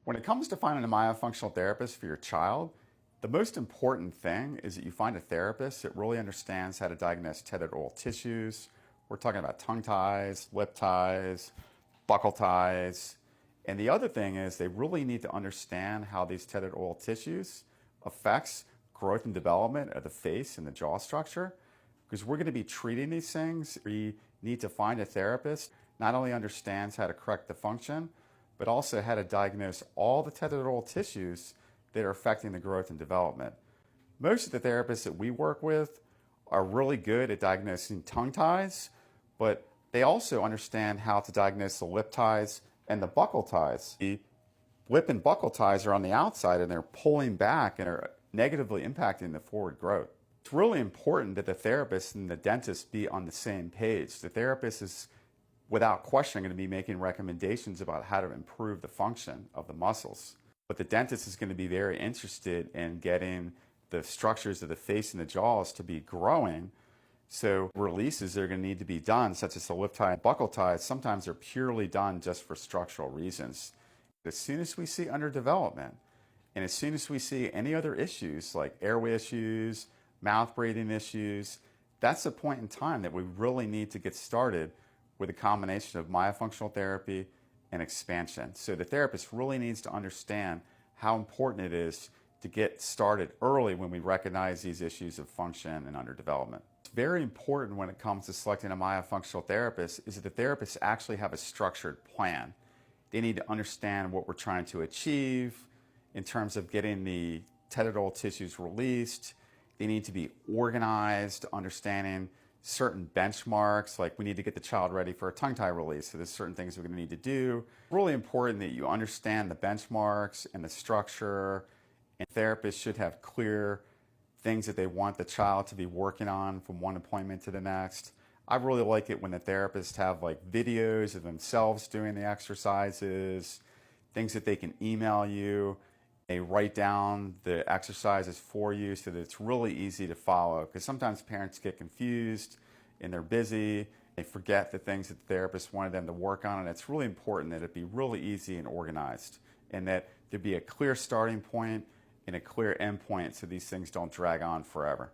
When it comes to finding a myofunctional therapist for your child, the most important thing is that you find a therapist that really understands how to diagnose tethered oral tissues. We're talking about tongue ties, lip ties, buccal ties. And the other thing is they really need to understand how these tethered oral tissues affects growth and development of the face and the jaw structure. Because we're going to be treating these things, we need to find a therapist not only understands how to correct the function, but also how to diagnose all the tethered oral tissues that are affecting the growth and development. Most of the therapists that we work with are really good at diagnosing tongue ties, but they also understand how to diagnose the lip ties and the buccal ties. The lip and buccal ties are on the outside and they're pulling back and are negatively impacting the forward growth. It's really important that the therapist and the dentist be on the same page. The therapist is, without question, going to be making recommendations about how to improve the function of the muscles. But the dentist is going to be very interested in getting the structures of the face and the jaws to be growing. So releases that are going to need to be done, such as the lip tie and buccal ties, sometimes are purely done just for structural reasons. As soon as we see underdevelopment, and as soon as we see any other issues like airway issues, mouth breathing issues, that's a point in time that we really need to get started with a combination of myofunctional therapy and expansion. So the therapist really needs to understand how important it is to get started early when we recognize these issues of function and underdevelopment. It's very important when it comes to selecting a myofunctional therapist is that the therapists actually have a structured plan. They need to understand what we're trying to achieve in terms of getting the tethered oral tissues released. They need to be organized, understanding certain benchmarks, like we need to get the child ready for a tongue tie release, so there's certain things we're going to need to do. Really important that you understand the benchmarks and the structure, and therapists should have clear things that they want the child to be working on from one appointment to the next. I really like it when the therapists have like videos of themselves doing the exercises, things that they can email you. They write down the exercises for you so that it's really easy to follow, because sometimes parents get confused and they're busy. They forget the things that the therapist wanted them to work on, and it's really important that it be really easy and organized, and that there be a clear starting point and a clear end point so these things don't drag on forever.